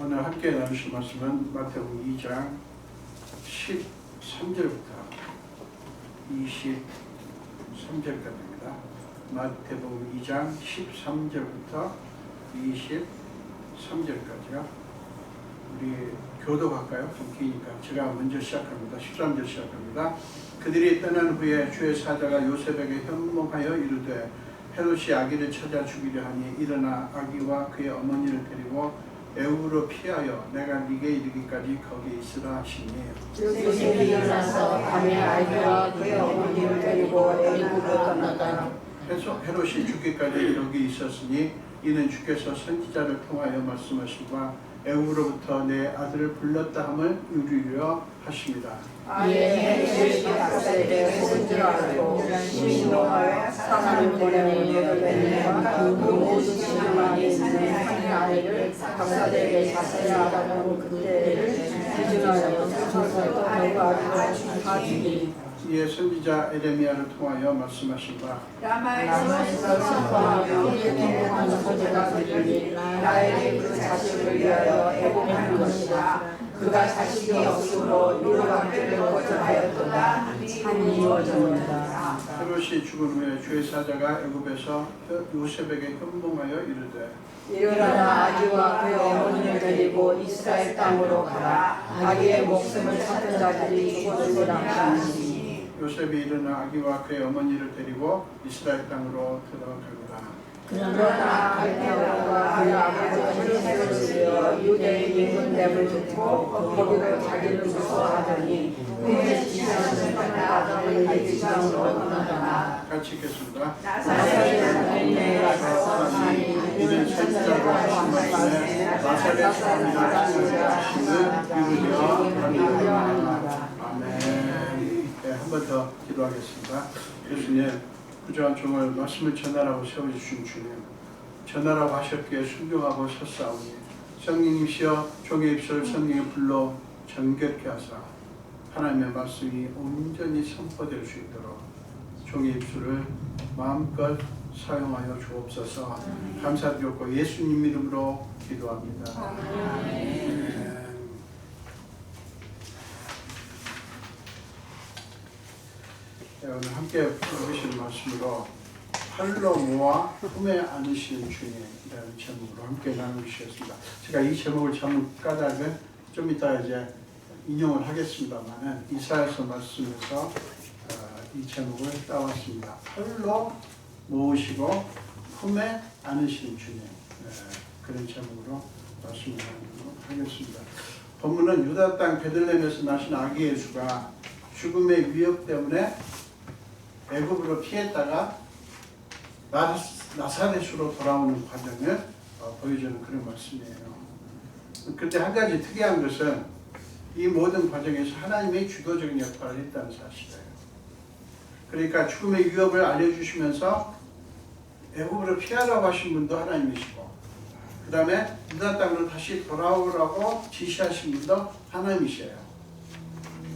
오늘 함께 나누실 말씀은 마태복음 2장 13절부터 23절까지입니다. 마태복음 2장 13절부터 23절까지요. 우리 교도할까요? 좀 기니까 제가 먼저 시작합니다. 13절 시작합니다. 그들이 떠난 후에 주의 사자가 요셉에게 현몽하여 이르되 헤롯이 아기를 찾아 죽이려 하니 일어나 아기와 그의 어머니를 데리고 애굽으로 피하여 내가 네게 이르기까지 거기 있으라 하시니 요셉이 일어나서 밤에 아기와 그의 어머니를 데리고 애굽으로 떠나다 헤롯이 죽기까지 여기 있었으니 이는 주께서 선지자를 통하여 말씀하시고 애굽으로부터 내 아들을 불렀다 함을 이루려 하십니다. 이에 헤롯이 박사에게 속은 줄 알고 시민노하여 사람을 보내고 여덟명과 그 모든 지금 안에 있는 한 아이를 박사에게 자세히 알아보고 그때를 기준하여 조사도 하고 아기를 다 죽이니 이에 선지자 에레미야를 통하여 말씀하신 바 라마에서 선포하며 예통하는 소리가 들리니 나에게 그 자식을 위하여 애곡하는 것이다. 그가 자식이 없으므로 유로가 길을 거절하였도다 하니 이루어졌느니라. 헤롯이 죽은 후에 주의 사자가 애굽에서 요셉에게 현몽하여 이르되 일어나 아기와 그의 어머니를 데리고 이스라엘 땅으로 가라. 아기의 목숨을 찾은 자들이 죽어주리라 하시니 요셉이 일어나 아기와 그의 어머니를 데리고 이스라엘 땅으로 들어갑니다. 그러나 갈대아와 그의 아버지가 헤롯을 지어 유대의 인근됨을 듣고 거기로 자기를 무서워하더니 그의 지시하는 아들을 지방으로 떠나더라. 같이 읽겠습니다. 나사렛 동네에 가서 사니 이는 선지자로 하신 말씀에 나사렛 사람이라 하시는 이르려 합니다. 아멘. 한 번 더 기도하겠습니다. 예수님, 부족한 종을 말씀을 전하라고 세워주신 주님, 전하라고 하셨기에 순종하고 섰사오니 성령님이시여 종의 입술을 성령의 불로 정결케 하사 하나님의 말씀이 온전히 선포될 수 있도록 종의 입술을 마음껏 사용하여 주옵소서. 감사드렸고 예수님 이름으로 기도합니다. 아멘. 오늘 함께 읽으실 말씀으로 팔로 모아 품에 안으시는 주님이라는 제목으로 함께 나누시겠습니다. 제가 이 제목을 잘못 까닭은 좀 이따 이제 인용을 하겠습니다만은 이사야서 말씀에서 이 제목을 따왔습니다. 팔로 모으시고 품에 안으시는 주님, 그런 제목으로 말씀을 하겠습니다. 본문은 유다 땅 베들레헴에서 나신 아기 예수가 죽음의 위협 때문에 애굽으로 피했다가 나사렛으로 돌아오는 과정을 보여주는 그런 말씀이에요. 그런데 한 가지 특이한 것은 이 모든 과정에서 하나님의 주도적인 역할을 했다는 사실이에요. 그러니까 죽음의 위협을 알려주시면서 애굽으로 피하라고 하신 분도 하나님이시고, 그 다음에 유다 땅으로 다시 돌아오라고 지시하신 분도 하나님이시에요.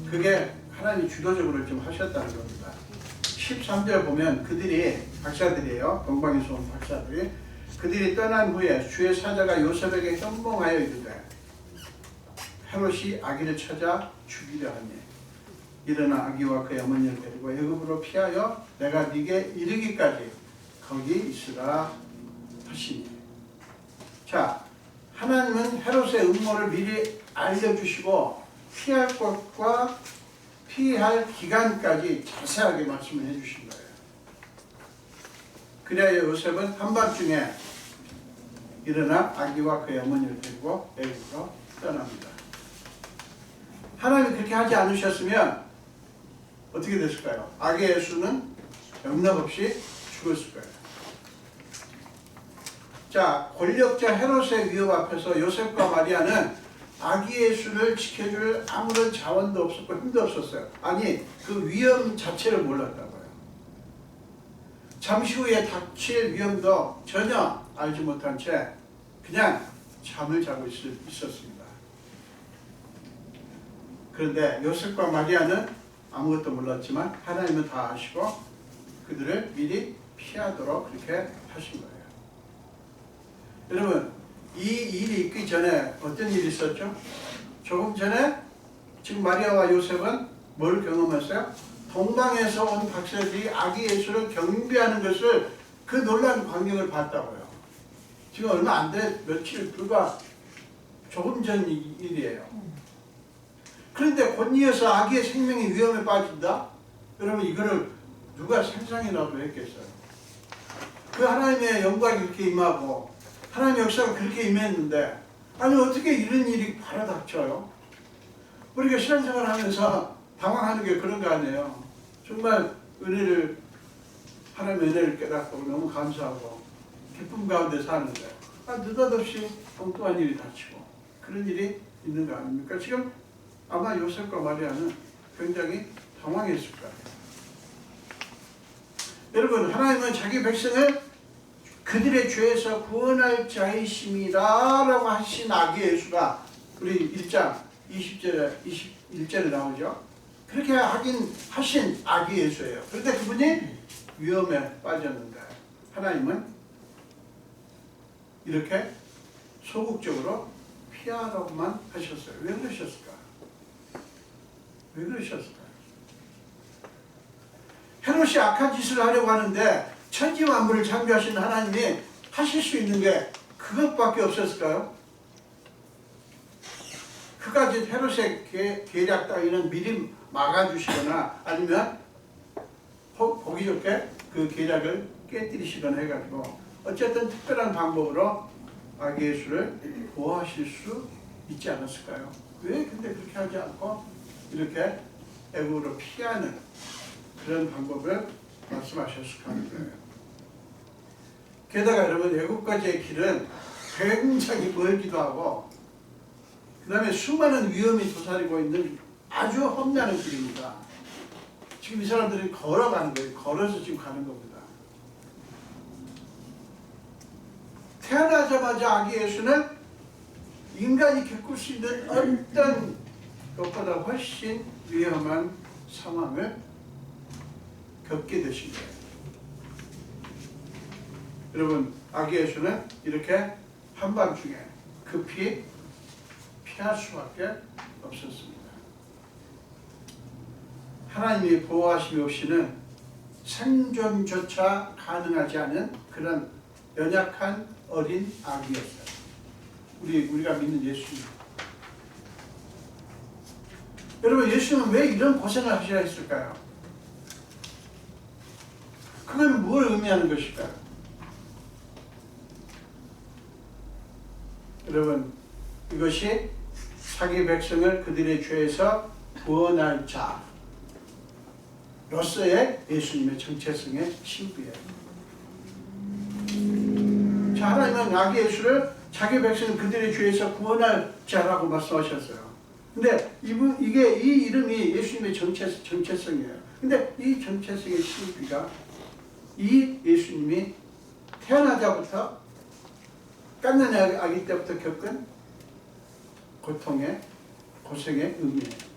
그게 하나님이 주도적으로 좀 하셨다는 겁니다. 13절 보면 그들이, 박사들이에요. 동방에서 온 박사들이, 그들이 떠난 후에 주의 사자가 요셉에게 현몽하여 이르되 헤롯이 아기를 찾아 죽이려 하니 일어나 아기와 그의 어머니를 데리고 애굽으로 피하여 내가 네게 이르기까지 거기 있으라 하시니. 자, 하나님은 헤롯의 음모를 미리 알려주시고 피할 것과 피할 기간까지 자세하게 말씀을 해주신 거예요. 그래야 요셉은 한밤중에 일어나 아기와 그의 어머니를 데리고 애굽으로 떠납니다. 하나님이 그렇게 하지 않으셨으면 어떻게 됐을까요? 아기 예수는 영락없이 죽었을 거예요. 자, 권력자 헤롯의 위협 앞에서 요셉과 마리아는 아기 예수를 지켜줄 아무런 자원도 없었고 힘도 없었어요. 아니, 그 위험 자체를 몰랐다고요. 잠시 후에 닥칠 위험도 전혀 알지 못한 채 그냥 잠을 자고 있었습니다. 그런데 요셉과 마리아는 아무것도 몰랐지만 하나님은 다 아시고 그들을 미리 피하도록 그렇게 하신 거예요. 여러분, 이 일이 있기 전에 어떤 일이 있었죠? 조금 전에 지금 마리아와 요셉은 뭘 경험했어요? 동방에서 온 박사들이 아기 예수를 경배하는 것을 그 놀라운 광경을 봤다고요. 지금 얼마 안 돼, 며칠 불과 조금 전 일이에요. 그런데 곧 이어서 아기의 생명이 위험에 빠진다? 여러분 이거를 누가 상상이라도 했겠어요? 그 하나님의 영광이 그렇게 임하고 하나님의 역사가 그렇게 임했는데 아니 어떻게 이런 일이 바로 닥쳐요? 우리가 신앙생활 하면서 당황하는 게 그런 거 아니에요. 정말 하나님의 은혜를 깨닫고 너무 감사하고 기쁨 가운데 사는데 느닷없이 엉뚱한 일이 닥치고 그런 일이 있는 거 아닙니까? 지금 아마 요셉과 마리아는 굉장히 당황했을 거예요. 여러분 하나님은 자기 백성을 그들의 죄에서 구원할 자이심이다 라고 하신 아기 예수가 우리 1장 20절에 21절에 나오죠. 그렇게 하신 아기 예수예요. 그런데 그분이 위험에 빠졌는데 하나님은 이렇게 소극적으로 피하라고만 하셨어요. 왜 그러셨을까? 왜 그러셨을까? 헤롯이 악한 짓을 하려고 하는데 천지 만물을 창조하신 하나님이 하실 수 있는 게 그것밖에 없었을까요? 그까지 헤롯의 계략 따위는 미리 막아주시거나 아니면 보기 좋게 그 계략을 깨뜨리시거나 해가지고 어쨌든 특별한 방법으로 아기 예수를 보호하실 수 있지 않았을까요? 왜 근데 그렇게 하지 않고 이렇게 애국으로 피하는 그런 방법을 말씀하셨을까 하는 거예요. 게다가 여러분 애국까지의 길은 굉장히 멀기도 하고 그 다음에 수많은 위험이 도사리고 있는 아주 험난한 길입니다. 지금 이 사람들이 걸어가는 거예요. 걸어서 지금 가는 겁니다. 태어나자마자 아기 예수는 인간이 겪을 수 있는 어떤 것보다 훨씬 위험한 상황을 겪게 되신 거예요. 여러분 아기 예수는 이렇게 한밤중에 급히 피할 수밖에 없었습니다. 하나님이 보호하심이 없이는 생존조차 가능하지 않은 그런 연약한 어린 아기였어요. 우리가 믿는 예수님. 여러분 예수님은 왜 이런 고생을 하셔야 했을까요? 그건 뭘 의미하는 것일까요? 여러분 이것이 자기 백성을 그들의 죄에서 구원할 자로서의 예수님의 정체성의 신비예요. 자, 하나님은 아기 예수를 자기 백성을 그들의 죄에서 구원할 자라고 말씀하셨어요. 근데 이 이름이 예수님의 정체성이에요. 근데 이 정체성의 신비가 이 예수님이 태어나자부터 갓난 아기 때부터 겪은 고통의 고생의 의미예요.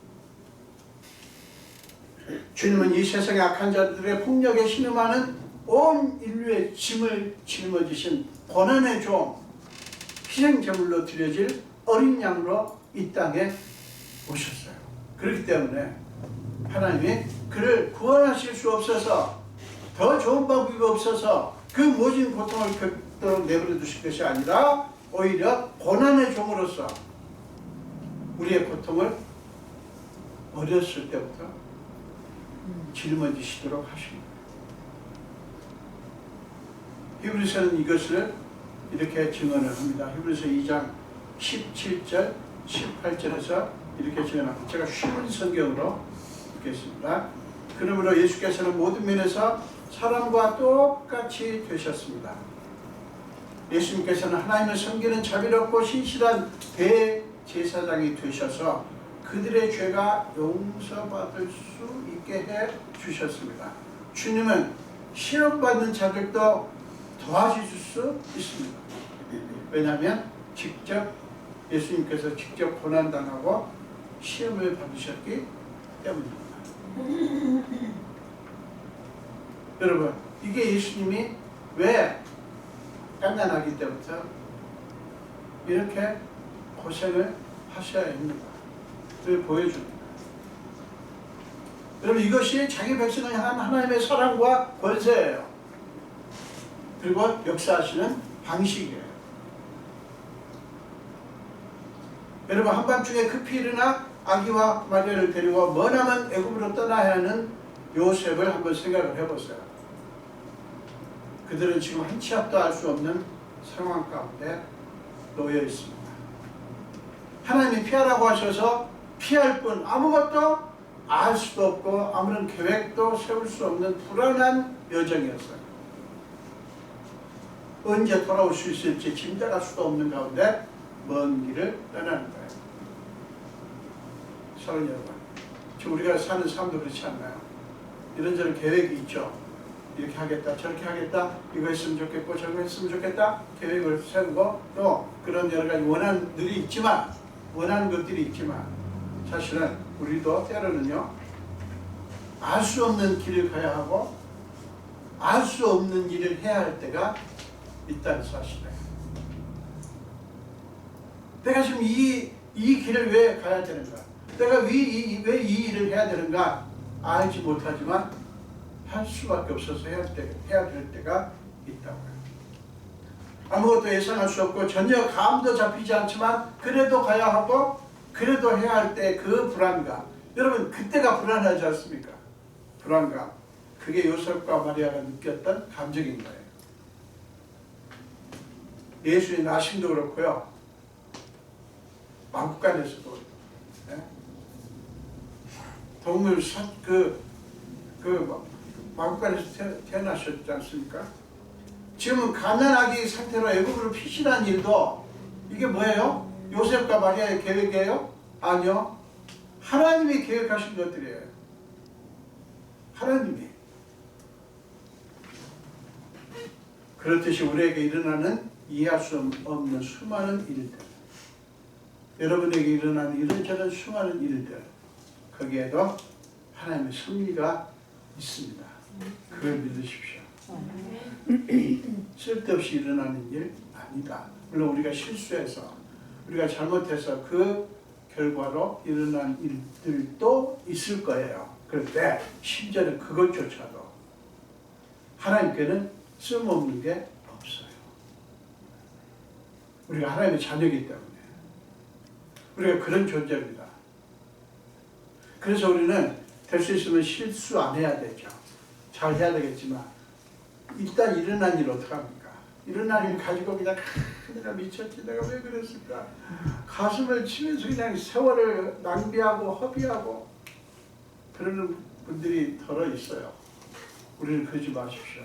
주님은 이 세상의 악한 자들의 폭력에 신음하는 온 인류의 짐을 짊어지신 고난의 종, 희생제물로 드려질 어린 양으로 이 땅에 오셨어요. 그렇기 때문에 하나님이 그를 구원하실 수 없어서 더 좋은 방법이 없어서 그 모진 고통을 겪도록 내버려 두실 것이 아니라 오히려 고난의 종으로서 우리의 고통을 어렸을 때부터 짊어지시도록 하십니다. 히브리서는 이것을 이렇게 증언을 합니다. 히브리서 2장 17절 18절에서 이렇게 증언합니다. 제가 쉬운 성경으로 읽겠습니다. 그러므로 예수께서는 모든 면에서 사람과 똑같이 되셨습니다. 예수님께서는 하나님을 섬기는 자비롭고 신실한 대제사장이 되셔서 그들의 죄가 용서받을 수 있게 해 주셨습니다. 주님은 시험받는 자들도 도와주실 수 있습니다. 왜냐하면 예수님께서 직접 고난당하고 시험을 받으셨기 때문입니다. 여러분, 이게 예수님이 왜 갓난아기 때부터 이렇게 고생을 하셔야 합니다. 그걸 보여줍니다. 여러분, 이것이 자기 백성을 향한 하나님의 사랑과 권세예요. 그리고 역사하시는 방식이에요. 여러분, 한밤중에 급히 일어나 아기와 마리아를 데리고 머나먼 애굽으로 떠나야 하는 요셉을 한번 생각을 해보세요. 그들은 지금 한 치 앞도 알 수 없는 상황 가운데 놓여 있습니다. 하나님이 피하라고 하셔서 피할 뿐 아무것도 알 수도 없고 아무런 계획도 세울 수 없는 불안한 여정이었어요. 언제 돌아올 수 있을지 짐작할 수도 없는 가운데 먼 길을 떠나는 거예요. 사랑하는 여러분, 지금 우리가 사는 삶도 그렇지 않나요? 이런저런 계획이 있죠. 이렇게 하겠다, 저렇게 하겠다, 이거 했으면 좋겠고 저거 했으면 좋겠다, 계획을 세우고 또 그런 여러 가지 원하는 것들이 있지만 사실은 우리도 때로는요, 알 수 없는 길을 가야 하고 알 수 없는 일을 해야 할 때가 있다는 사실이에요. 내가 지금 이 길을 왜 가야 되는가? 내가 왜 이 일을 해야 되는가? 알지 못하지만 할 수밖에 없어서 해야 될 때가 있다고요. 아무것도 예상할 수 없고 전혀 감도 잡히지 않지만 그래도 가야 하고 그래도 해야 할 때 그 불안감. 여러분, 그때가 불안하지 않습니까? 불안감. 그게 요셉과 마리아가 느꼈던 감정인 거예요. 예수의 나심도 그렇고요. 마구간에서도 동물 마구간에서 태어나셨지 않습니까? 지금은 가난하기 상태로 애굽으로 피신한 일도 이게 뭐예요? 요셉과 마리아의 계획이에요? 아니요. 하나님이 계획하신 것들이에요. 하나님이. 그렇듯이 우리에게 일어나는 이해할 수 없는 수많은 일들, 여러분에게 일어나는 이런저런 수많은 일들, 거기에도 하나님의 섭리가 있습니다. 그걸 믿으십시오. 쓸데없이 일어나는 일 아니다. 물론 우리가 실수해서 우리가 잘못해서 그 결과로 일어난 일들도 있을 거예요. 그런데 심지어는 그것조차도 하나님께는 쓸모없는 게 없어요. 우리가 하나님의 자녀이기 때문에 우리가 그런 존재입니다. 그래서 우리는 될 수 있으면 실수 안 해야 되죠. 잘 해야 되겠지만 일단 일어난 일 어떡합니까? 일어난 일 가지고 그냥 내가 미쳤지, 내가 왜 그랬을까? 가슴을 치면서 그냥 세월을 낭비하고 허비하고 그러는 분들이 덜어 있어요. 우리는 그러지 마십시오.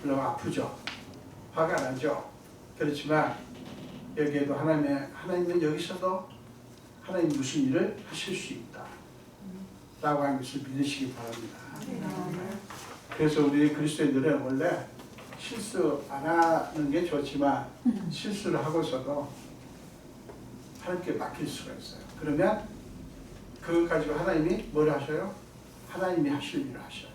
물론 아프죠. 화가 나죠. 그렇지만 여기에도 하나님은 여기서도 하나님 무슨 일을 하실 수 있다 라고 하는 것을 믿으시기 바랍니다. 그래서 우리 그리스도인들은 원래 실수 안 하는 게 좋지만 실수를 하고서도 하나님께 맡길 수가 있어요. 그러면 그것 가지고 하나님이 뭘 하셔요? 하나님이 하실 일을 하셔요.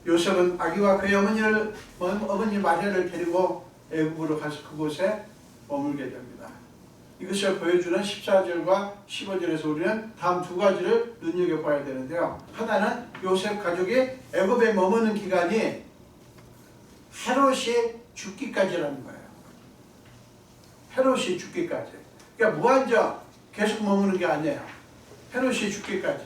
요셉은 아기와 그의 어머니 마리아를 데리고 애굽으로 가서 그곳에 머물게 됩니다. 이것을 보여주는 14절과 15절에서 우리는 다음 두 가지를 눈여겨봐야 되는데요. 하나는 요셉 가족이 애굽에 머무는 기간이 헤롯이 죽기까지라는 거예요. 헤롯이 죽기까지. 그러니까 무한정 계속 머무는 게 아니에요. 헤롯이 죽기까지.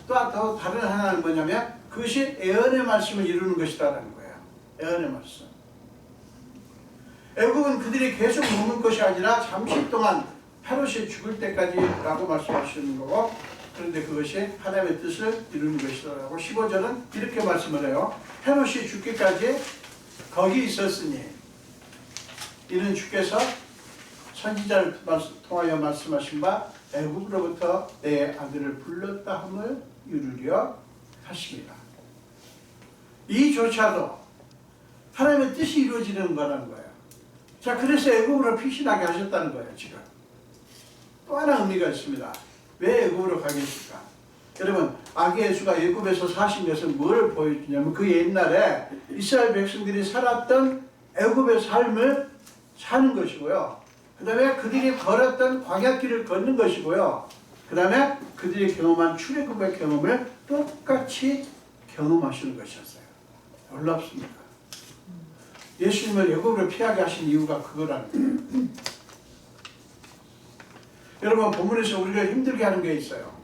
또 다른 하나는 뭐냐면 그것이 예언의 말씀을 이루는 것이다라는 거예요. 예언의 말씀. 애굽은 그들이 계속 머물 것이 아니라 잠시 동안 헤롯이 죽을 때까지라고 말씀하시는 거고, 그런데 그것이 하나님의 뜻을 이루는 것이라고 15절은 이렇게 말씀을 해요. 헤롯이 죽기까지 거기 있었으니 이는 주께서 선지자를 통하여 말씀하신 바 애굽으로부터 내 아들을 불렀다 함을 이루려 하십니다. 이조차도 하나님의 뜻이 이루어지는 거라는 거예요. 자, 그래서 애굽으로 피신하게 하셨다는 거예요. 지금 또 하나 의미가 있습니다. 왜 애굽으로 가겠습니까? 여러분 아기 예수가 애굽에서 사신 것은 뭘 보여주냐면 그 옛날에 이스라엘 백성들이 살았던 애굽의 삶을 사는 것이고요. 그 다음에 그들이 걸었던 광야길을 걷는 것이고요. 그 다음에 그들이 경험한 출애굽의 경험을 똑같이 경험하시는 것이었어요. 놀랍습니다. 예수님을 애굽으로 피하게 하신 이유가 그거라는 거예요. 여러분 본문에서 우리가 힘들게 하는 게 있어요.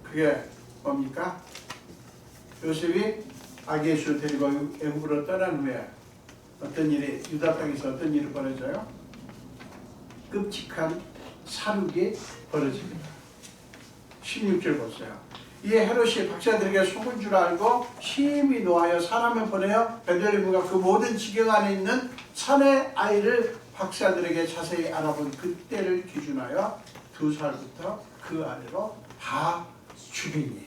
그게 뭡니까? 요셉이 아기 예수를 데리고 애굽으로 떠난 후에 어떤 일이 유다 땅에서 어떤 일이 벌어져요? 끔찍한 살육이 벌어집니다. 16절 보세요. 이에 헤롯이 박사들에게 속은 줄 알고 심히 노하여 사람을 보내어 베들레헴과 그 모든 지경 안에 있는 산의 아이를 박사들에게 자세히 알아본 그때를 기준하여 2살부터 그 아래로 다 죽이니.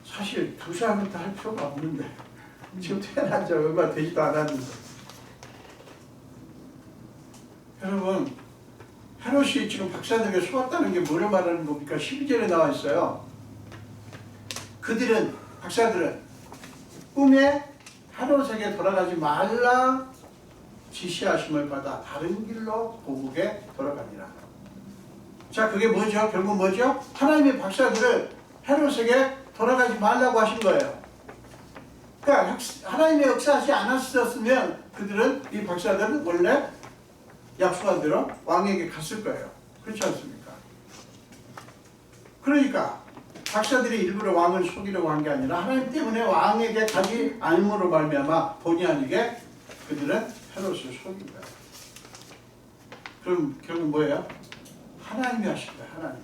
사실 2살부터 할 필요가 없는데 지금 태어난 지 얼마 되지도 않았는데. 여러분 헤롯이 지금 박사들에게 속았다는 게 뭐를 말하는 겁니까? 12절에 나와 있어요. 그들은 박사들은 꿈에 헤롯에게 돌아가지 말라 지시하심을 받아 다른 길로 고국에 돌아가니라. 자, 그게 뭐죠? 결국 뭐죠? 하나님의 박사들을 헤롯에게 돌아가지 말라고 하신 거예요. 그러니까 하나님의 역사하지 않았었으면 그들은 이 박사들은 원래 약속한 대로 왕에게 갔을 거예요. 그렇지 않습니까? 그러니까 박사들이 일부러 왕을 속이려고 한 게 아니라 하나님 때문에 왕에게 가지 않음으로 말미암아 본의 아니게 그들은 헤롯을 속인 거예요. 그럼 결국 뭐예요? 하나님이 하신 거예요.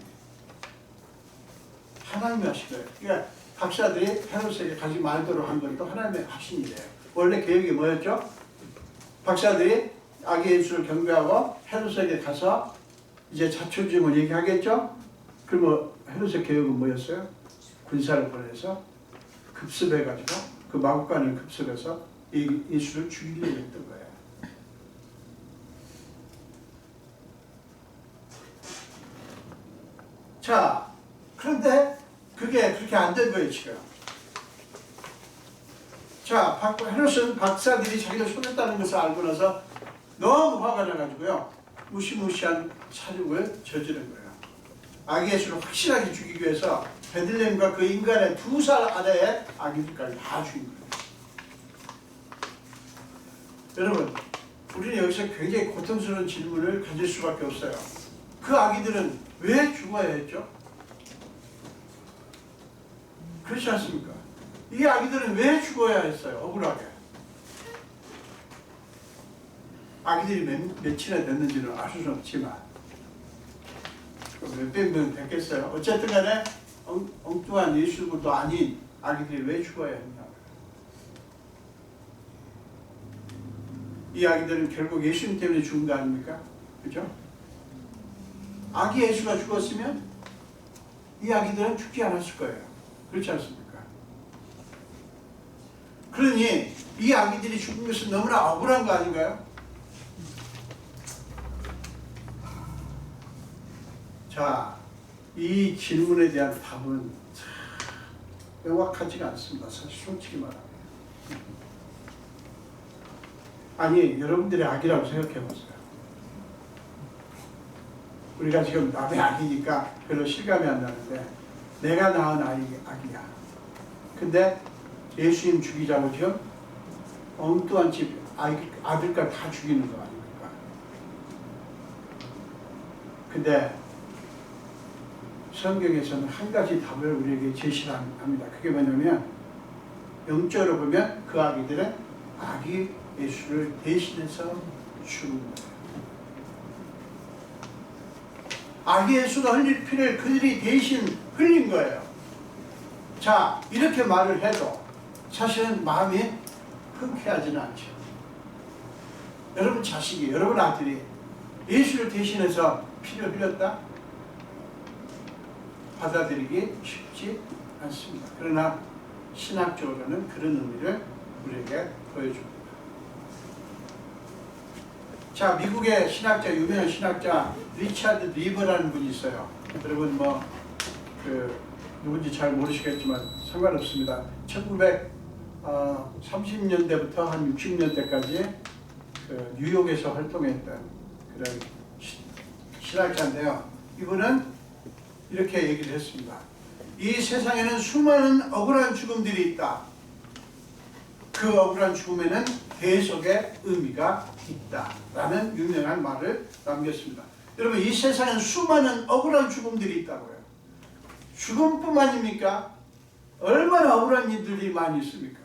하나님이 하신 거예요. 그러니까 박사들이 헤롯에게 가지 말도록 한 것도 하나님의 하신 일이에요. 원래 계획이 뭐였죠? 박사들이 아기 예수를 경배하고 헤롯에게 가서 이제 자초지종을 얘기하겠죠? 그리고 헤롯의 계획은 뭐였어요? 군사를 보내서 급습해가지고 그 마구간을 급습해서 이 예수를 죽이려고 했던 거예요. 자, 그런데 그게 그렇게 안 된 거예요, 지금. 자, 헤롯은 박사들이 자기를 속였다는 것을 알고 나서 너무 화가 나가지고요, 무시무시한 살육을 저지른 거예요. 아기 예수를 확실하게 죽이기 위해서 베들레헴과 그 인간의 2살 아래의 아기들까지 다 죽인 거예요. 여러분, 우리는 여기서 굉장히 고통스러운 질문을 가질 수밖에 없어요. 그 아기들은 왜 죽어야 했죠? 그렇지 않습니까? 이 아기들은 왜 죽어야 했어요? 억울하게. 아기들이 몇이나 됐는지는 알 수는 없지만 몇백 명 됐겠어요. 어쨌든 간에 엉뚱한 예수도 아닌 아기들이 왜 죽어야 했냐. 이 아기들은 결국 예수님 때문에 죽은 거 아닙니까? 그죠? 아기 예수가 죽었으면 이 아기들은 죽지 않았을 거예요. 그렇지 않습니까? 그러니 이 아기들이 죽은 것은 너무나 억울한 거 아닌가요? 자, 이 질문에 대한 답은 명확하지가 않습니다. 사실 솔직히 말하면. 아니, 여러분들의 아기라고 생각해 보세요. 우리가 지금 남의 아기니까 별로 실감이 안 나는데 내가 낳은 아기야. 근데 예수님 죽이자고 지금 엉뚱한 집 아들까지 다 죽이는 거 아닙니까? 근데 성경에서는 한 가지 답을 우리에게 제시합니다. 그게 뭐냐면 영적으로 보면 그 아기들은 아기 예수를 대신해서 죽은 거예요. 아기 예수가 흘릴 피를 그들이 대신 흘린 거예요. 자, 이렇게 말을 해도 사실은 마음이 흔쾌하지는 않죠. 여러분 자식이, 여러분 아들이 예수를 대신해서 피를 흘렸다? 받아들이기 쉽지 않습니다. 그러나 신학적으로는 그런 의미를 우리에게 보여줍니다. 자, 미국의 신학자, 유명한 신학자 리차드 리버라는 분이 있어요. 여러분 누군지 잘 모르시겠지만 상관없습니다. 1930년대부터 한 60년대까지 뉴욕에서 활동했던 그런 신학자인데요. 이분은 이렇게 얘기를 했습니다. 이 세상에는 수많은 억울한 죽음들이 있다. 그 억울한 죽음에는 대속의 의미가 있다. 라는 유명한 말을 남겼습니다. 여러분, 이 세상에는 수많은 억울한 죽음들이 있다고요. 죽음뿐만입니까? 얼마나 억울한 일들이 많이 있습니까?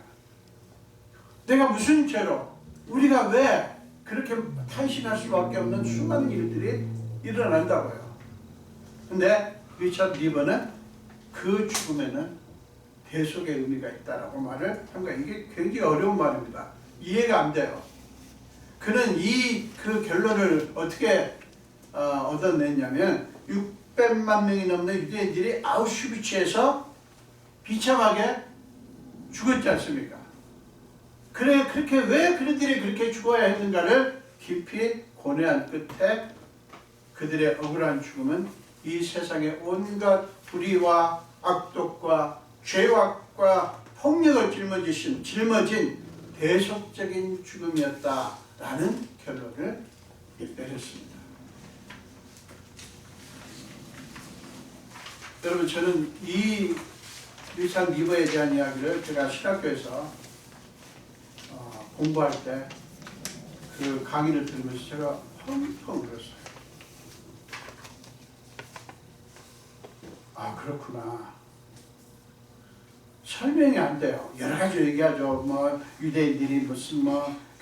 내가 무슨 죄로, 우리가 왜 그렇게 탄신할 수밖에 없는 수많은 일들이 일어난다고요. 근데 리처드 리버는 그 죽음에는 대속의 의미가 있다라고 말을 한 거예요. 이게 굉장히 어려운 말입니다. 이해가 안 돼요. 그는 그 결론을 어떻게 얻어냈냐면 600만 명이 넘는 유대인들이 아우슈비츠에서 비참하게 죽었지 않습니까? 그렇게 왜 그들이 그렇게 죽어야 했는가를 깊이 고뇌한 끝에 그들의 억울한 죽음은 이 세상의 온갖 불의와 악독과 죄악과 폭력을 짊어진 대속적인 죽음이었다라는 결론을 내렸습니다. 여러분, 저는 이 리처드 리버에 대한 이야기를 제가 신학교에서 공부할 때 그 강의를 들으면서 제가 펑펑 울었어요. 아, 그렇구나. 설명이 안 돼요. 여러 가지 얘기하죠. 유대인들이 무슨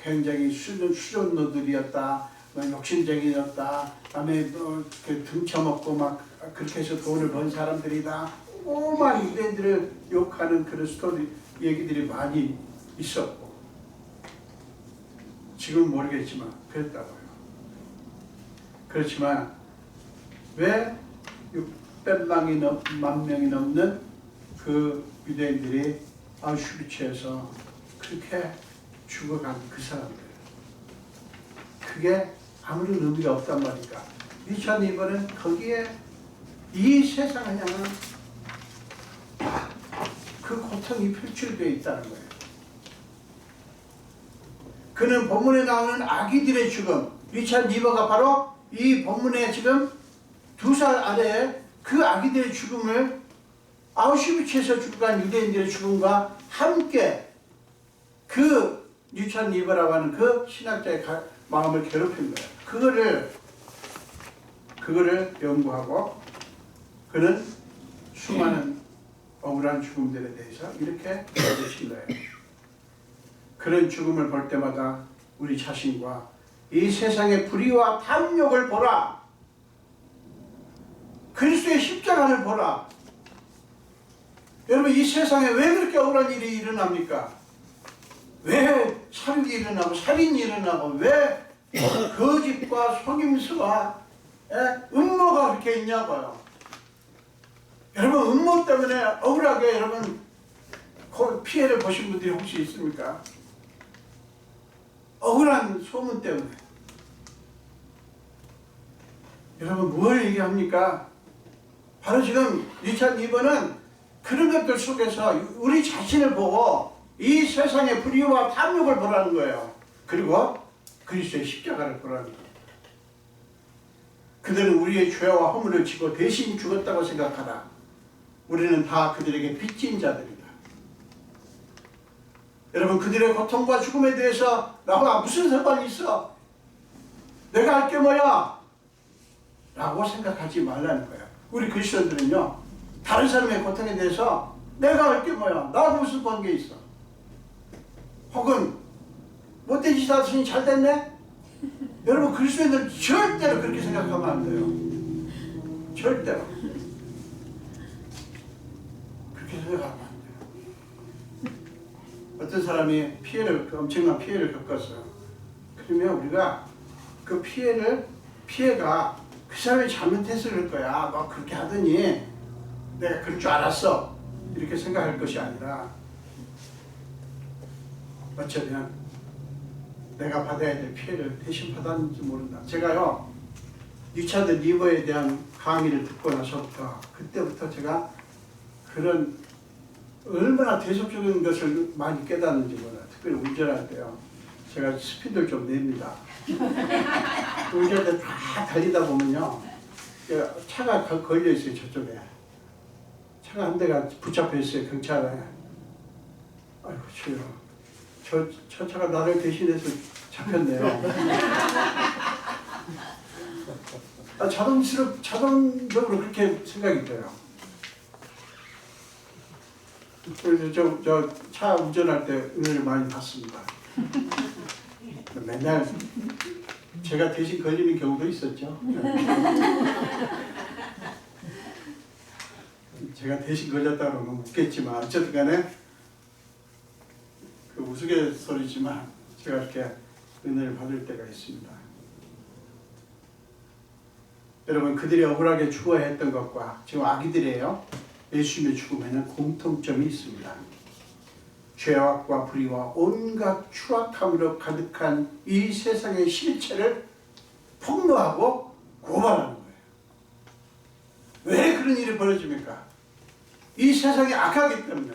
굉장히 수존노들이었다, 욕심쟁이였다, 그다음에 등쳐먹고 막 그렇게 해서 돈을 번 사람들이다. 오만 유대인들을 욕하는 그런 스토리 얘기들이 많이 있었고, 지금은 모르겠지만 그랬다고요. 그렇지만 왜 600만 명이 넘는 그 유대인들이 아우슈비츠에서 그렇게 죽어간 그 사람들, 그게 아무런 의미가 없단 말이니까 리처드 리버는 거기에 이 세상을 향한 그 고통이 표출되어 있다는 거예요. 그는 본문에 나오는 아기들의 죽음, 리처드 리버가 바로 이 본문에 지금 2살 아래에 그 아기들의 죽음을 아우슈비츠에서 죽어간 유대인들의 죽음과 함께 그 리처드 리버라고 하는 그 신학자의 마음을 괴롭힌 거예요. 그거를 연구하고 그는 수많은 억울한 죽음들에 대해서 이렇게 말해주신 거예요. 그런 죽음을 볼 때마다 우리 자신과 이 세상의 불의와 탐욕을 보라. 그리스도의 십자가를 보라. 여러분, 이 세상에 왜 그렇게 억울한 일이 일어납니까? 왜 살인이 일어나고 살인이 일어나고 왜 거짓과 속임수와 음모가 그렇게 있냐고요. 여러분, 음모 때문에 억울하게 여러분 피해를 보신 분들이 혹시 있습니까? 억울한 소문 때문에. 여러분, 뭘 얘기합니까? 바로 지금 리처드 리버는 그런 것들 속에서 우리 자신을 보고 이 세상의 불의와 탐욕을 보라는 거예요. 그리고 그리스도의 십자가를 보라는 거예요. 그들은 우리의 죄와 허물을 지고 대신 죽었다고 생각하라. 우리는 다 그들에게 빚진 자들이다. 여러분, 그들의 고통과 죽음에 대해서 나와 무슨 상관이 있어? 내가 할 게 뭐야? 라고 생각하지 말라는 거예요. 우리 그리스도인들은요, 다른 사람의 고통에 대해서 내가 할 게 뭐야? 나하고 무슨 관계 있어? 혹은 못된 짓 하더니 잘 됐네? 여러분, 그리스도인들은 절대로 그렇게 생각하면 안 돼요. 절대로. 그렇게 생각하면 안 돼요. 어떤 사람이 엄청난 피해를 겪었어요. 그러면 우리가 그 피해가 그 사람이 잘못해서 그럴 거야. 너 그렇게 하더니 내가 그럴 줄 알았어. 이렇게 생각할 것이 아니라 어쩌면 내가 받아야 될 피해를 대신 받았는지 모른다. 제가요, 리차드 리버에 대한 강의를 듣고 나서부터 그때부터 제가 그런 얼마나 대속적인 것을 많이 깨닫는지 몰라요. 특별히 운전할 때요. 제가 스피드를 좀 냅니다. 운전할 때 다 달리다 보면요. 차가 걸려 있어요. 저쪽에. 차가 한 대가 붙잡혀 있어요. 경찰에. 아이고 주여. 저 차가 나를 대신해서 잡혔네요. 자동적으로 그렇게 생각이 들어요. 그래서 저 차 운전할 때 은혜를 많이 받습니다. 맨날 제가 대신 걸리는 경우도 있었죠. 제가 대신 걸렸다 그러면 웃겠지만 어쨌든 간에 그 우스갯소리지만 제가 이렇게 은혜를 받을 때가 있습니다. 여러분 그들이 억울하게 죽어야 했던 것과 지금 아기들이에요. 예수님의 죽음에는 공통점이 있습니다. 죄악과 불의와 온갖 추악함으로 가득한 이 세상의 실체를 폭로하고 고발하는 거예요. 왜 그런 일이 벌어집니까? 이 세상이 악하기 때문에,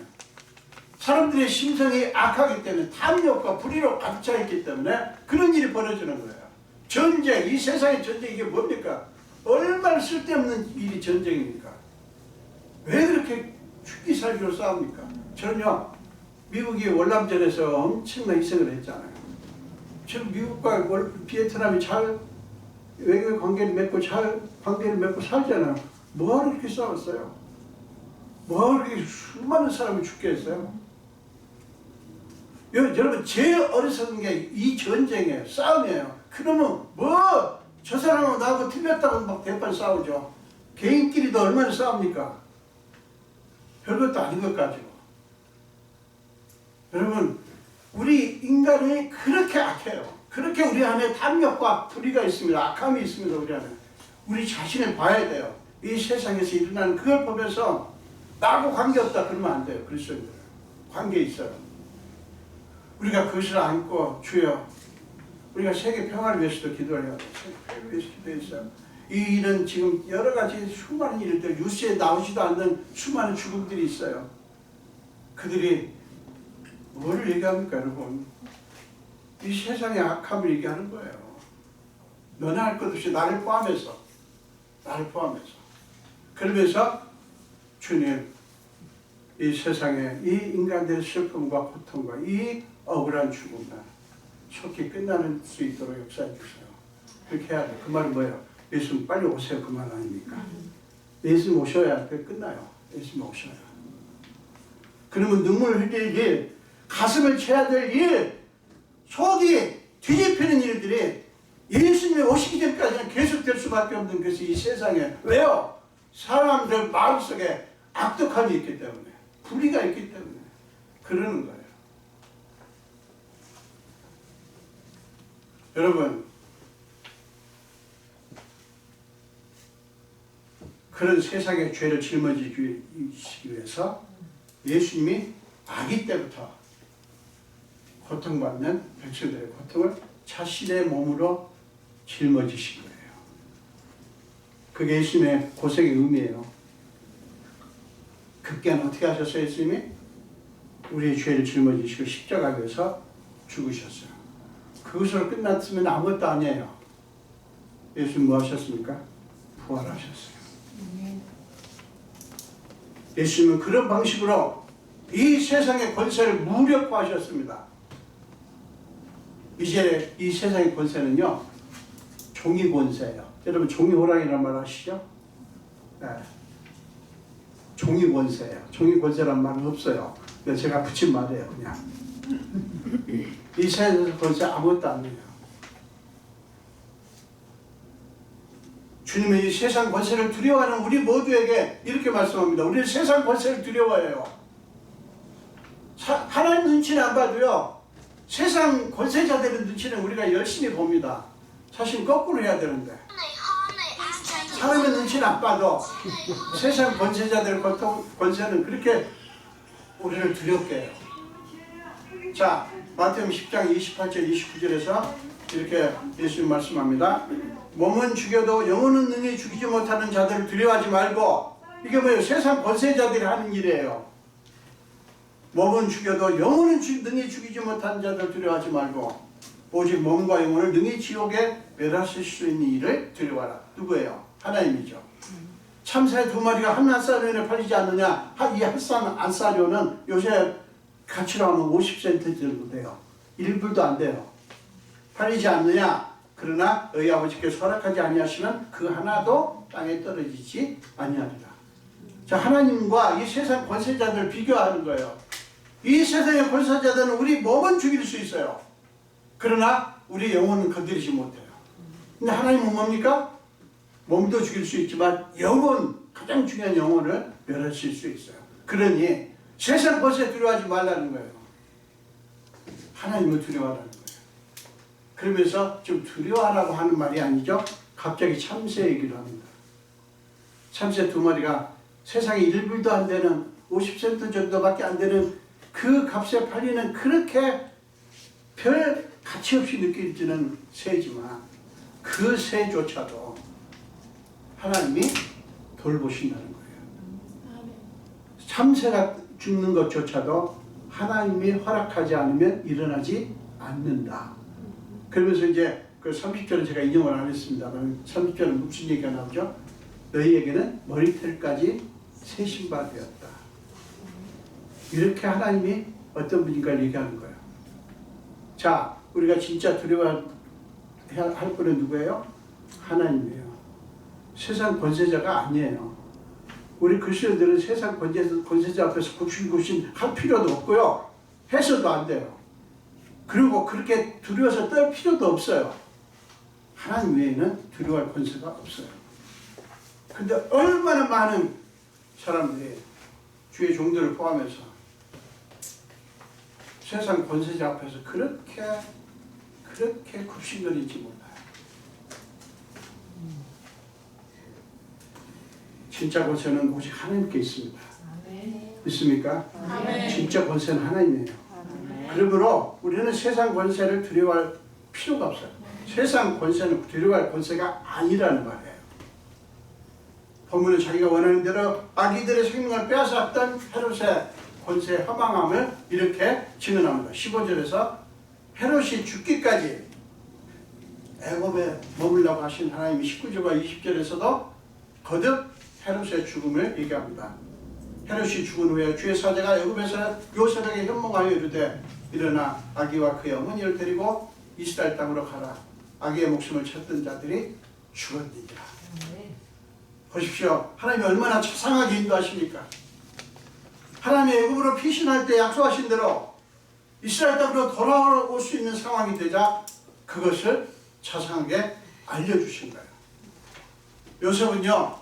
사람들의 심성이 악하기 때문에, 탐욕과 불의로 가득 차 있기 때문에 그런 일이 벌어지는 거예요. 전쟁, 이 세상의 전쟁 이게 뭡니까? 얼마나 쓸데없는 일이 전쟁입니까? 왜 그렇게 죽기 살기로 싸웁니까? 저는요, 미국이 월남전에서 엄청난 희생을 했잖아요. 지금 미국과 비에트남이 잘 외교 관계를 맺고 잘 관계를 맺고 살잖아요. 뭐하러 그렇게 싸웠어요? 뭐하러 그렇게 수많은 사람이 죽게 했어요? 여러분 제일 어리석은 게 이 전쟁이에요. 싸움이에요. 그러면 뭐 저 사람하고 나하고 틀렸다고 막 대판 싸우죠. 개인끼리도 얼마나 싸웁니까? 별것도 아닌 것 가지고. 여러분 우리 인간이 그렇게 악해요. 그렇게 우리 안에 탐욕과 불의가 있습니다. 악함이 있습니다. 우리 안에. 우리 자신을 봐야 돼요. 이 세상에서 일어나는 그걸 보면서 나하고 관계없다 그러면 안 돼요. 그리스도인들은 관계 있어요. 우리가 그것을 안고 주여 우리가 세계 평화를 위해서도 기도를 해야 돼요. 세계 평화를 위해서 기도했어요. 이 일은 지금 여러 가지 수많은 일들, 뉴스에 나오지도 않는 수많은 죽음들이 있어요. 그들이 뭐를 얘기합니까, 여러분? 이 세상의 악함을 얘기하는 거예요. 너나 할 것 없이 나를 포함해서. 그러면서 주님, 이 세상에 이 인간들의 슬픔과 고통과 이 억울한 죽음을 속히 끝나는 수 있도록 역사해 주세요. 그렇게 해야 돼요. 그 말은 뭐예요? 예수님 빨리 오세요. 그 말 아닙니까? 예수님 오셔야 끝나요. 예수님 오셔야. 그러면 눈물을 흘릴 일, 가슴을 쳐야 될 일, 속이 뒤집히는 일들이 예수님이 오시기 전까지는 계속될 수밖에 없는 것이 이 세상에. 왜요? 사람들 마음속에 악독함이 있기 때문에, 불의가 있기 때문에 그러는 거예요. 여러분, 그런 세상의 죄를 짊어지기 위해서 예수님이 아기 때부터 고통받는 백성들의 고통을 자신의 몸으로 짊어지신 거예요. 그게 예수님의 고생의 의미예요. 그때는 어떻게 하셨어요? 예수님이? 우리의 죄를 짊어지시고 십자가에서 죽으셨어요. 그것으로 끝났으면 아무것도 아니에요. 예수님 뭐 하셨습니까? 부활하셨어요. 예수님은 그런 방식으로 이 세상의 권세를 무력화하셨습니다. 이제 이 세상의 권세는요, 종이 권세예요. 여러분 종이 호랑이란 말 아시죠? 네. 종이 권세예요. 종이 권세란 말은 없어요. 제가 붙인 말이에요, 그냥. 이 세상의 권세 아무것도 아니에요. 주님은 이 세상 권세를 두려워하는 우리 모두에게 이렇게 말씀합니다. 우리는 세상 권세를 두려워해요. 하나님 눈치는 안 봐도요, 세상 권세자들의 눈치는 우리가 열심히 봅니다. 사실 거꾸로 해야 되는데, 사람의 눈치는 안 봐도 세상 권세자들의 권세는 그렇게 우리를 두렵게 해요. 자, 마태복음 10장 28절 29절에서 이렇게 예수님 말씀합니다. 몸은 죽여도 영혼은 능히 죽이지 못하는 자들을 두려워하지 말고, 이게 뭐예요? 세상 권세자들이 하는 일이에요. 몸은 죽여도 영혼은 능히 죽이지 못하는 자들을 두려워하지 말고 오직 몸과 영혼을 능히 지옥에 멸하실 수 있는 이를 두려워하라. 누구예요? 하나님이죠. 참새 2마리가 한 안사료에 팔리지 않느냐? 이 한 안사료는 요새 가치로 하면 50센트 정도 돼요. 1불도 안 돼요. 팔리지 않느냐? 그러나 너희 아버지께서 허락하지 아니하시면 그 하나도 땅에 떨어지지 아니하리라. 자, 하나님과 이 세상 권세자들을 비교하는 거예요. 이 세상의 권세자들은 우리 몸은 죽일 수 있어요. 그러나 우리 영혼은 건드리지 못해요. 근데 하나님은 뭡니까? 몸도 죽일 수 있지만 영혼, 가장 중요한 영혼을 멸하실 수 있어요. 그러니 세상 권세 두려워하지 말라는 거예요. 하나님을 두려워하라는 거예요. 그러면서 좀 두려워하라고 하는 말이 아니죠. 갑자기 참새 얘기를 합니다. 참새 2마리가 세상에 1불도 안 되는 50센트 정도밖에 안 되는 그 값에 팔리는, 그렇게 별 가치 없이 느껴지는 새지만 그 새조차도 하나님이 돌보신다는 거예요. 참새가 죽는 것조차도 하나님이 허락하지 않으면 일어나지 않는다. 그러면서 이제 그 30절은 제가 인용을 안 했습니다만 30절은 무슨 얘기가 나오죠? 너희에게는 머리털까지 새 신발 되었다. 이렇게 하나님이 어떤 분인가를 얘기하는 거예요. 자, 우리가 진짜 두려워할 분은 누구예요? 하나님이에요. 세상 권세자가 아니에요. 우리 그리스도인들은 세상 권세자 앞에서 굽신굽신 할 필요도 없고요. 해서도 안 돼요. 그리고 그렇게 두려워서 떨 필요도 없어요. 하나님 외에는 두려워할 권세가 없어요. 근데 얼마나 많은 사람들이 주의 종들을 포함해서 세상 권세자 앞에서 그렇게 굽신거리지 못해요. 진짜 권세는 오직 하나님께 있습니다. 믿습니까? 진짜 권세는 하나님이에요. 그러므로 우리는 세상 권세를 두려워할 필요가 없어요. 세상 권세는 두려워할 권세가 아니라는 말이에요. 본문은 자기가 원하는 대로 아기들의 생명을 빼앗았던 헤롯의 권세의 허망함을 이렇게 증언합니다. 15절에서 헤롯이 죽기까지 애굽에 머물라고 하신 하나님이 19절과 20절에서도 거듭 헤롯의 죽음을 얘기합니다. 헤롯이 죽은 후에 주의 사자가 애굽에서 요셉에게 현몽하여 이르되 일어나 아기와 그의 어머니를 데리고 이스라엘 땅으로 가라. 아기의 목숨을 찾던 자들이 죽었느니라. 보십시오. 하나님이 얼마나 자상하게 인도하십니까? 하나님이 애굽으로 피신할 때 약속하신 대로 이스라엘 땅으로 돌아올 수 있는 상황이 되자 그것을 자상하게 알려주신 거예요. 요셉은요,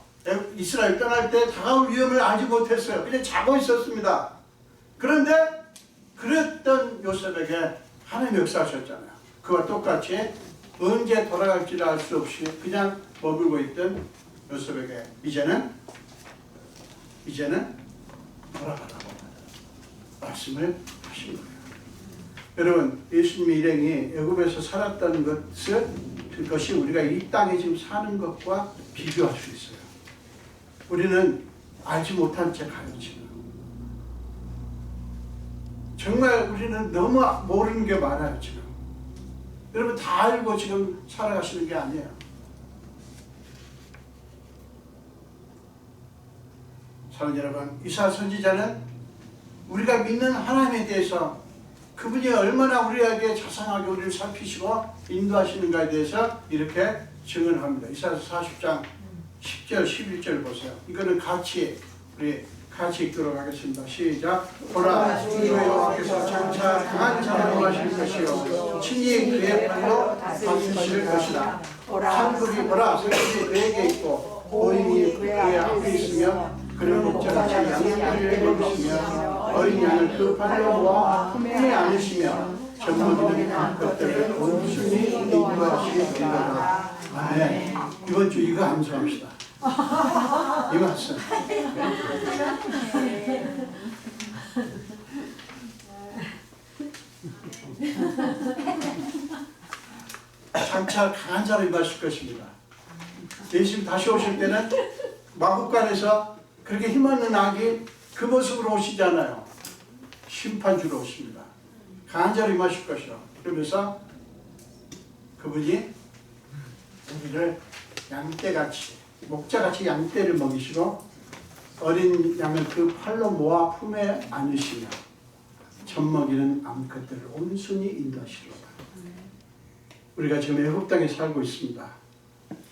이스라엘 떠날 때 다가올 위험을 알지 못했어요. 그냥 자고 있었습니다. 그런데 그랬던 요셉에게 하나님이 역사하셨잖아요. 그와 똑같이 언제 돌아갈지를 알 수 없이 그냥 머물고 있던 요셉에게 이제는 돌아가라고 말씀을 하신 거예요. 여러분, 예수님의 일행이 애굽에서 살았다는 그것이 우리가 이 땅에 지금 사는 것과 비교할 수 있어요. 우리는 알지 못한 채 가요, 지금. 정말 우리는 너무 모르는 게 많아요, 지금. 여러분 다 알고 지금 살아가시는 게 아니에요. 사랑하는 여러분, 이사야 선지자는 우리가 믿는 하나님에 대해서 그분이 얼마나 우리에게 자상하게 우리를 살피시고 인도하시는가에 대해서 이렇게 증언합니다. 이사야 40장 10절 11절 보세요. 이거는 우리 같이 읽도록 하겠습니다. 시작. 보라, 주의 여호와께서 장차 강한 자로 하실 것이요 친히 그의 팔로 다스리실 것이다. 상급이 보라, 상급이 그에게 있고 보임이 그의 앞에 있으며 그는 목자같이 양떼를 메고 있으며 어린 양을 그 팔로 모아 품에 안으시며 젖먹이는 것들을 온순히 인도하시리로다. 아멘. 이번 주 이거 암송합시다. 이 말씀. 장차 강한 자로 임하실 것입니다. 예수님 다시 오실 때는 마국간에서 그렇게 힘없는 악이 그 모습으로 오시잖아요. 심판주로 오십니다. 강한 자로 임하실 것이요. 그러면서 그분이 우리를 양떼같이 목자같이 양떼를 먹이시고 어린 양을 그 팔로 모아 품에 안으시며 젖먹이는 암컷들을 온순히 인도하시리로다. 우리가 지금 애굽 땅에 살고 있습니다.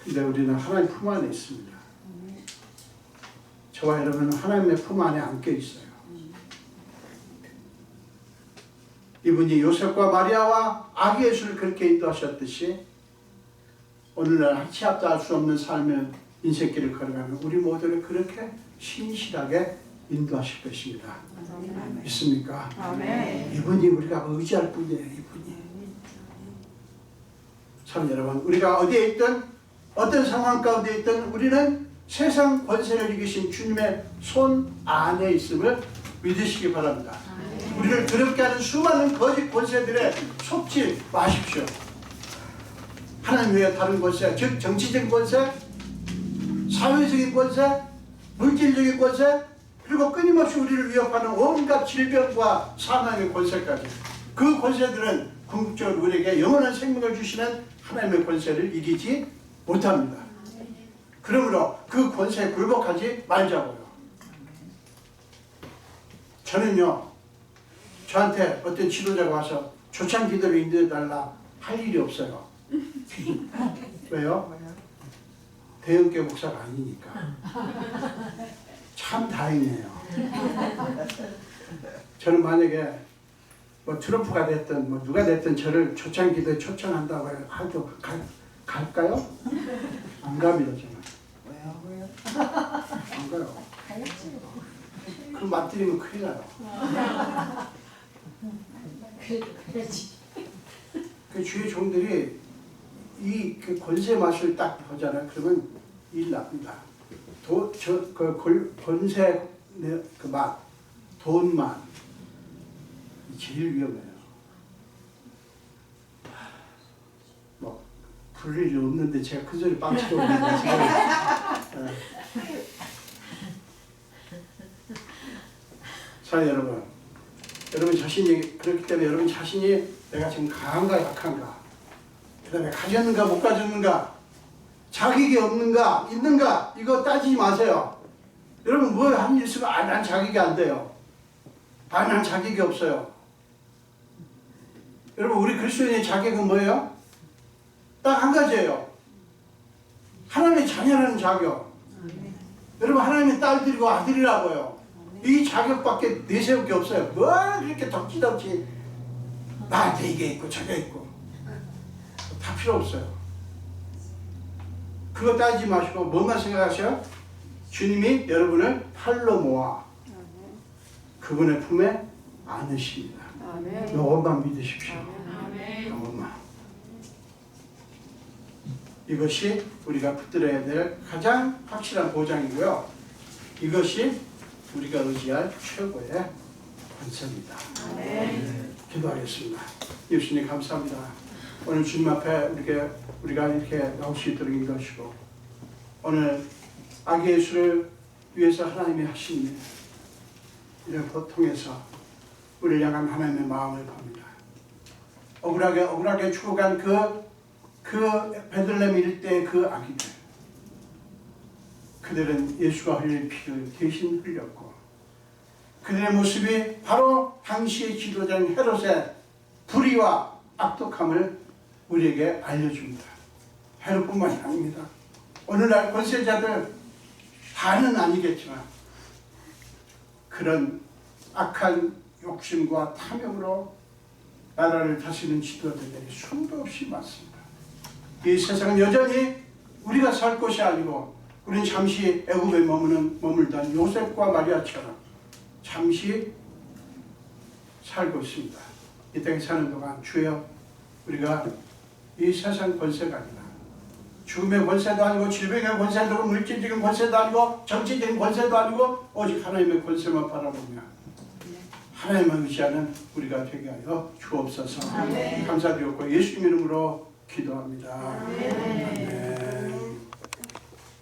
근데 우리는 하나님 품 안에 있습니다. 저와 여러분은 하나님의 품 안에 안겨 있어요. 이분이 요셉과 마리아와 아기 예수를 그렇게 인도하셨듯이 오늘날 하치합도 할 수 없는 삶의 인생길을 걸어가면 우리 모두를 그렇게 신실하게 인도하실 것입니다. 믿습니까? 이분이 우리가 의지할 분이에요. 이분이. 참 여러분, 우리가 어디에 있든 어떤 상황 가운데 있든 우리는 세상 권세를 이기신 주님의 손 안에 있음을 믿으시기 바랍니다. 우리를 두렵게 하는 수많은 거짓 권세들에 속지 마십시오. 하나님 외에 다른 권세, 즉 정치적인 권세, 사회적인 권세, 물질적인 권세, 그리고 끊임없이 우리를 위협하는 온갖 질병과 사망의 권세까지, 그 권세들은 궁극적으로 우리에게 영원한 생명을 주시는 하나님의 권세를 이기지 못합니다. 그러므로 그 권세에 굴복하지 말자고요. 저는요, 저한테 어떤 지도자가 와서 초창 기도를 인도해달라 할 일이 없어요. 왜요? 대형교 목사가 아니니까. 참 다행이에요. 저는 만약에 뭐 트럼프가 됐든 뭐 누가 됐든 저를 초창 기도에 초청한다고 해도 갈까요? 안 갑니다. 저는. 왜요? 안 가요. 그럼 맞들이면 큰일 나요. 그 주의 종들이 이 그 권세 맛을 딱 보잖아요. 그러면 일 납니다. 권세 그 맛, 돈만 제일 위험해요. 뭐 부를 일이 없는데 제가 큰 소리 빵 치고 있는데 자, 여러분 자신이 그렇기 때문에 여러분 자신이 내가 지금 강한가 약한가, 그 다음에 가졌는가 못 가졌는가, 자격이 없는가 있는가, 이거 따지지 마세요. 여러분 뭐 한 일 있으면 난 자격이 안 돼요. 난 자격이 없어요. 여러분 우리 그리스도인의 자격은 뭐예요? 딱 한 가지예요. 하나님의 자녀라는 자격. 여러분 하나님의 딸들이고 아들이라고요. 이 자격밖에 내세울 게 없어요. 뭘 이렇게 덕지덕지 나한테 이게 있고 저게 있고 다 필요 없어요. 그거 따지지 마시고 뭐만 생각하셔요? 주님이 여러분을 팔로 모아 그분의 품에 안으십니다. 이것만 믿으십시오. 이것만. 이것이 우리가 붙들어야 될 가장 확실한 보장이고요. 이것이 우리가 의지할 최고의 권세입니다. 기도하겠습니다. 예수님 감사합니다. 오늘 주님 앞에 우리가 이렇게 나올 수 있도록 인도하시고, 오늘 아기 예수를 위해서 하나님이 하신 이런 고통에서 우리를 향한 하나님의 마음을 봅니다. 억울하게 죽어간 그 베들레헴 일대의 그 아기들, 그들은 예수가 흘릴 피를 대신 흘렸고, 그들의 모습이 바로 당시의 지도자인 헤롯의 불의와 악독함을 우리에게 알려줍니다. 헤롯뿐만이 아닙니다. 오늘날 권세자들 다는 아니겠지만 그런 악한 욕심과 탐욕으로 나라를 다스리는 지도자들이 수도 없이 많습니다. 이 세상은 여전히 우리가 살 곳이 아니고, 우리는 잠시 애굽에 머물던 요셉과 마리아처럼 잠시 살고 있습니다. 이 땅에 사는 동안 주여, 우리가 이 세상 권세가 아니라 죽음의 권세도 아니고 질병의 권세도 아니고 물질적인 권세도 아니고 정치적인 권세도 아니고 오직 하나님의 권세만 바라보며 하나님만 의지하는 우리가 되게 하여 주옵소서. 감사드렸고 예수님 이름으로 기도합니다. 아멘.